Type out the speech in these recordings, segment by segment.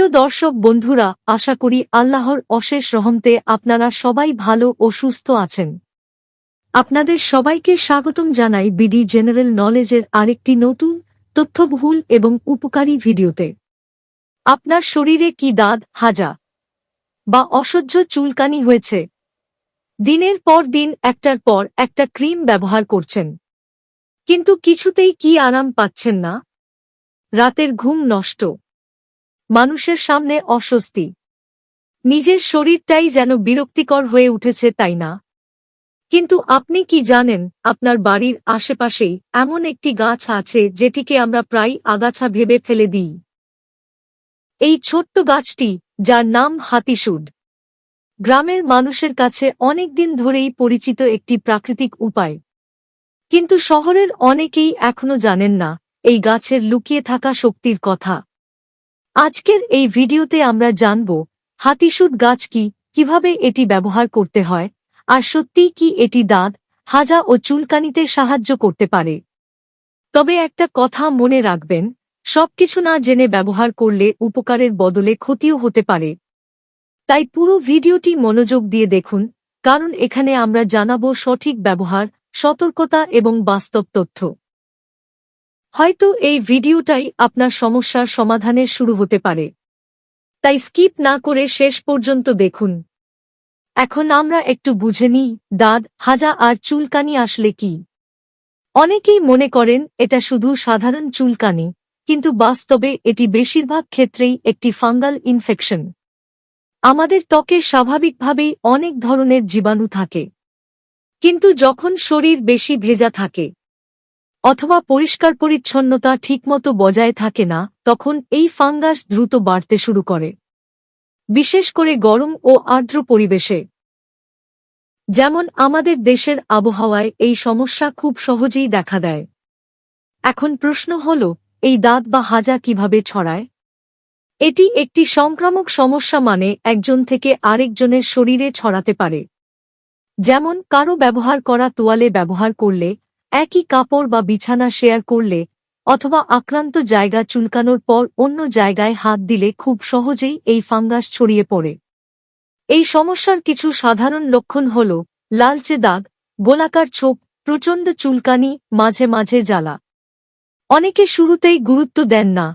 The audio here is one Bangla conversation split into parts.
প্রিয় দর্শক বন্ধুরা, আশা করি আল্লাহর অশেষ রহমতে আপনারা সবাই ভালো ও সুস্থ আছেন। আপনাদের সবাইকে স্বাগতম জানাই বিডি জেনারেল নলেজের আরেকটি নতুন তথ্যবহুল এবং উপকারী ভিডিওতে। আপনার শরীরে কি দাঁত, হাজা বা অসহ্য চুলকানি হয়েছে? দিনের পর দিন একটার পর একটা ক্রিম ব্যবহার করছেন, কিন্তু কিছুতেই কি আরাম পাচ্ছেন না? রাতের ঘুম নষ্ট, মানুষের সামনে অস্বস্তি, নিজের শরীরটাই যেন বিরক্তিকর হয়ে উঠেছে, তাই না? কিন্তু আপনি কি জানেন, আপনার বাড়ির আশেপাশেই এমন একটি গাছ আছে যেটিকে আমরা প্রায় আগাছা ভেবে ফেলে দিই। এই ছোট্ট গাছটি, যার নাম হাতিসুড, গ্রামের মানুষের কাছে অনেক দিন ধরেই পরিচিত একটি প্রাকৃতিক উপায়। কিন্তু শহরের অনেকেই এখনো জানেন না এই গাছের লুকিয়ে থাকা শক্তির কথা। আজকের এই ভিডিওতে আমরা জানব হাতিসুড গাছ কি, কিভাবে এটি ব্যবহার করতে হয়, আর সত্যিই কি এটি দাঁত, হাজা ও চুলকানিতে সাহায্য করতে পারে। তবে একটা কথা মনে রাখবেন, সবকিছু না জেনে ব্যবহার করলে উপকারের বদলে ক্ষতিও হতে পারে। তাই পুরো ভিডিওটি মনোযোগ দিয়ে দেখুন, কারণ এখানে আমরা জানাবো সঠিক ব্যবহার, সতর্কতা এবং বাস্তব তথ্য। হয়তো এই ভিডিওটাই আপনার সমস্যার সমাধানের শুরু হতে পারে, তাই স্কিপ না করে শেষ পর্যন্ত দেখুন। এখন আমরা একটু বুঝে নিই, দাঁত, হাজা আর চুলকানি আসলে কি। অনেকেই মনে করেন এটা শুধু সাধারণ চুলকানি, কিন্তু বাস্তবে এটি বেশিরভাগ ক্ষেত্রেই একটি ফাঙ্গাল ইনফেকশন। আমাদের ত্বকে স্বাভাবিকভাবেই অনেক ধরনের জীবাণু থাকে, কিন্তু যখন শরীর বেশি ভেজা থাকে অথবা পরিষ্কার পরিচ্ছন্নতা ঠিকমতো বজায় থাকে না, তখন এই ফাঙ্গাস দ্রুত বাড়তে শুরু করে, বিশেষ করে গরম ও আর্দ্র পরিবেশে। যেমন আমাদের দেশের আবহাওয়ায় এই সমস্যা খুব সহজেই দেখা দেয়। এখন প্রশ্ন হল, এই দাঁত বা হাজা কিভাবে ছড়ায়? এটি একটি সংক্রামক সমস্যা, মানে একজন থেকে আরেকজনের শরীরে ছড়াতে পারে। যেমন কারো ব্যবহার করা তোয়ালে ব্যবহার করলে, একই কাপড় বা বিছানা শেয়ার করলে, অথবা আক্রান্ত জায়গা চুলকানোর পর অন্য জায়গায় হাত দিলে খুব সহজেই এই ফাঙ্গাস ছড়িয়ে পড়ে। এই সমস্যার কিছু সাধারণ লক্ষণ হল লালচে দাগ, গোলাকার ছোপ, প্রচণ্ড চুলকানি, মাঝে মাঝে জ্বালা। অনেকে শুরুতেই গুরুত্ব দেন না,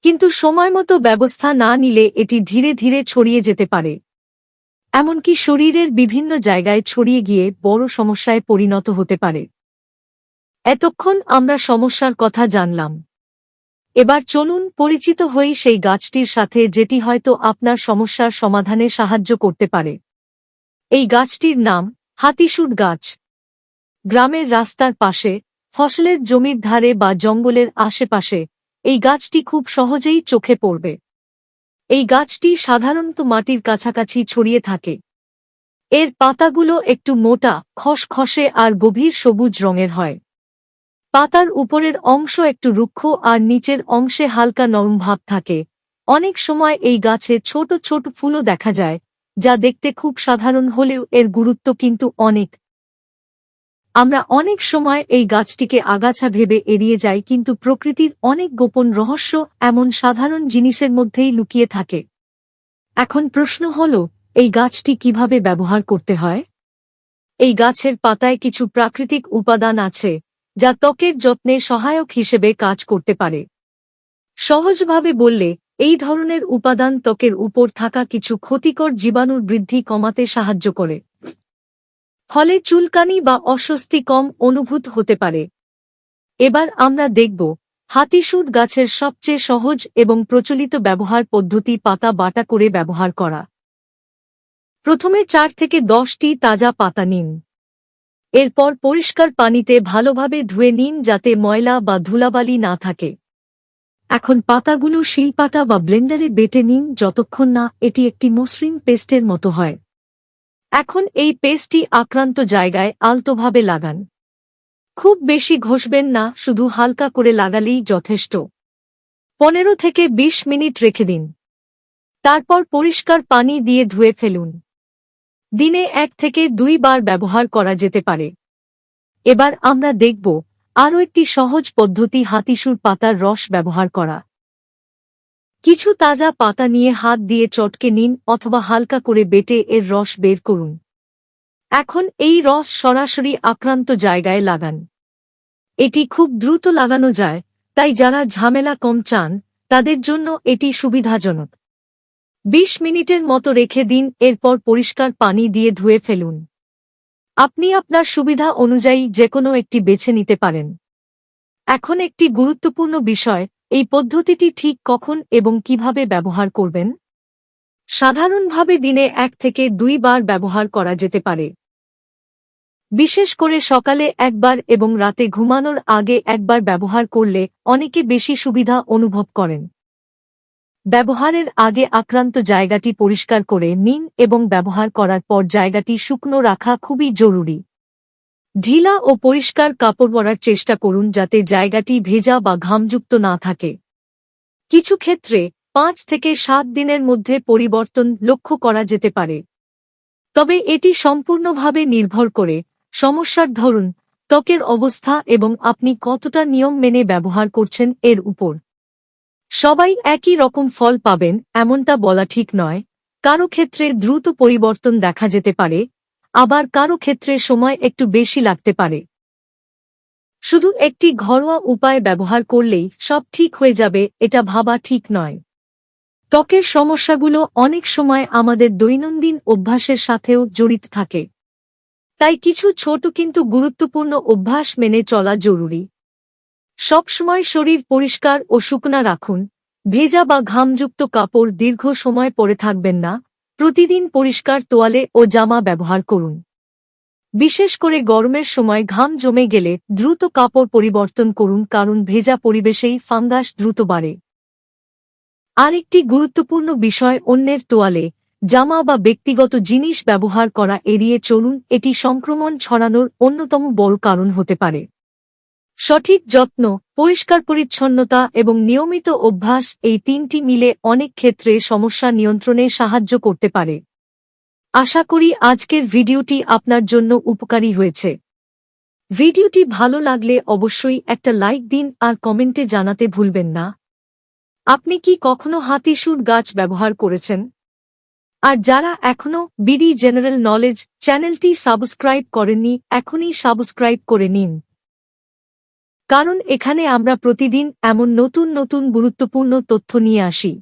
কিন্তু সময়মতো ব্যবস্থা না নিলে এটি ধীরে ধীরে ছড়িয়ে যেতে পারে, এমনকি শরীরের বিভিন্ন জায়গায় ছড়িয়ে গিয়ে বড় সমস্যায় পরিণত হতে পারে। এতক্ষণ আমরা সমস্যার কথা জানলাম, এবার চলুন পরিচিত হই সেই গাছটির সাথে যেটি হয়তো আপনার সমস্যার সমাধানে সাহায্য করতে পারে। এই গাছটির নাম হাতিসুড গাছ। গ্রামের রাস্তার পাশে, ফসলের জমির ধারে বা জঙ্গলের আশেপাশে এই গাছটি খুব সহজেই চোখে পড়বে। এই গাছটি সাধারণত মাটির কাছাকাছি ছড়িয়ে থাকে। এর পাতাগুলো একটু মোটা, খসখসে আর গভীর সবুজ রঙের হয়। পাতার উপরের অংশ একটু রুক্ষ আর নিচের অংশে হালকা নরম ভাব থাকে। অনেক সময় এই গাছে ছোট ছোট ফুলও দেখা যায়, যা দেখতে খুব সাধারণ হলেও এর গুরুত্ব কিন্তু অনেক। আমরা অনেক সময় এই গাছটিকে আগাছা ভেবে এড়িয়ে যাই, কিন্তু প্রকৃতির অনেক গোপন রহস্য এমন সাধারণ জিনিসের মধ্যেই লুকিয়ে থাকে। এখন প্রশ্ন হল, এই গাছটি কিভাবে ব্যবহার করতে হয়? এই গাছের পাতায় কিছু প্রাকৃতিক উপাদান আছে, যা ত্বকের যত্নে সহায়ক হিসেবে কাজ করতে পারে। সহজভাবে বললে, এই ধরনের উপাদান ত্বকের উপর থাকা কিছু ক্ষতিকর জীবাণুর বৃদ্ধি কমাতে সাহায্য করে, ফলে চুলকানি বা অস্বস্তি কম অনুভূত হতে পারে। এবার আমরা দেখব হাতিসুড গাছের সবচেয়ে সহজ এবং প্রচলিত ব্যবহার পদ্ধতি: পাতা বাটা করে ব্যবহার করা। প্রথমে 4 থেকে 10টি তাজা পাতা নিন। এরপর পরিষ্কার পানিতে ভালোভাবে ধুয়ে নিন, যাতে ময়লা বা ধুলাবালি না থাকে। এখন পাতাগুলো শিলপাটা বা ব্লেন্ডারে বেটে নিন যতক্ষণ না এটি একটি মসৃণ পেস্টের মতো হয়। এখন এই পেস্টটি আক্রান্ত জায়গায় আলতোভাবে লাগান। খুব বেশি ঘষবেন না, শুধু হালকা করে লাগালেই যথেষ্ট। 15 থেকে 20 মিনিট রেখে দিন। তারপর পরিষ্কার পানি দিয়ে ধুয়ে ফেলুন। দিনে 1 থেকে 2 বার ব্যবহার করা যেতে পারে। এবার আমরা দেখব আরও একটি সহজ পদ্ধতি: হাতিসুড পাতার রস ব্যবহার করা। কিছু তাজা পাতা নিয়ে হাত দিয়ে চটকে নিন অথবা হালকা করে বেটে এর রস বের করুন। এখন এই রস সরাসরি আক্রান্ত জায়গায় লাগান। এটি খুব দ্রুত লাগানো যায়, তাই যারা ঝামেলা কম চান তাদের জন্য এটি সুবিধাজনক। 20 মিনিটের মতো রেখে দিন, এরপর পরিষ্কার পানি দিয়ে ধুয়ে ফেলুন। আপনি আপনার সুবিধা অনুযায়ী যেকোনো একটি বেছে নিতে পারেন। এখন একটি গুরুত্বপূর্ণ বিষয়, এই পদ্ধতিটি ঠিক কখন এবং কিভাবে ব্যবহার করবেন। সাধারণভাবে দিনে 1 থেকে 2 বার ব্যবহার করা যেতে পারে। বিশেষ করে সকালে একবার এবং রাতে ঘুমানোর আগে একবার ব্যবহার করলে অনেকে বেশি সুবিধা অনুভব করেন। ব্যবহারের আগে আক্রান্ত জায়গাটি পরিষ্কার করে নিন এবং ব্যবহার করার পর জায়গাটি শুকনো রাখা খুবই জরুরি। ঢিলা ও পরিষ্কার কাপড় পরার চেষ্টা করুন যাতে জায়গাটি ভেজা বা ঘামযুক্ত না থাকে। কিছু ক্ষেত্রে 5 থেকে 7 দিনের মধ্যে পরিবর্তন লক্ষ্য করা যেতে পারে, তবে এটি সম্পূর্ণভাবে নির্ভর করে সমস্যার ধরন, ত্বকের অবস্থা এবং আপনি কতটা নিয়ম মেনে ব্যবহার করছেন এর উপর। সবাই একই রকম ফল পাবেন এমনটা বলা ঠিক নয়। কারো ক্ষেত্রে দ্রুত পরিবর্তন দেখা যেতে পারে, আবার কারো ক্ষেত্রে সময় একটু বেশি লাগতে পারে। শুধু একটি ঘরোয়া উপায় ব্যবহার করলেই সব ঠিক হয়ে যাবে এটা ভাবা ঠিক নয়। ত্বকের সমস্যাগুলো অনেক সময় আমাদের দৈনন্দিন অভ্যাসের সাথেও জড়িত থাকে, তাই কিছু ছোট কিন্তু গুরুত্বপূর্ণ অভ্যাস মেনে চলা জরুরি। সবসময় শরীর পরিষ্কার ও শুকনা রাখুন। ভেজা বা ঘামযুক্ত কাপড় দীর্ঘ সময় পরে থাকবেন না। প্রতিদিন পরিষ্কার তোয়ালে ও জামা ব্যবহার করুন। বিশেষ করে গরমের সময় ঘাম জমে গেলে দ্রুত কাপড় পরিবর্তন করুন, কারণ ভেজা পরিবেশেই ফাঙ্গাস দ্রুত বাড়ে। আরেকটি গুরুত্বপূর্ণ বিষয়, অন্যের তোয়ালে, জামা বা ব্যক্তিগত জিনিস ব্যবহার করা এড়িয়ে চলুন। এটি সংক্রমণ ছড়ানোর অন্যতম বড় কারণ হতে পারে। সঠিক যত্ন, পরিষ্কার পরিচ্ছন্নতা এবং নিয়মিত অভ্যাস, এই 3টি মিলে অনেক ক্ষেত্রে সমস্যা নিয়ন্ত্রণে সাহায্য করতে পারে। আশা করি আজকের ভিডিওটি আপনার জন্য উপকারী হয়েছে। ভিডিওটি ভালো লাগলে অবশ্যই একটা লাইক দিন আর কমেন্টে জানাতে ভুলবেন না আপনি কি কখনো হাতিসুর গাছ ব্যবহার করেছেন। আর যারা এখনো বিডি জেনারেল নলেজ চ্যানেলটি সাবস্ক্রাইব করেননি, এখনই সাবস্ক্রাইব করে নিন, কারণ এখানে আমরা প্রতিদিন এমন নতুন নতুন গুরুত্বপূর্ণ তথ্য নিয়ে আসি।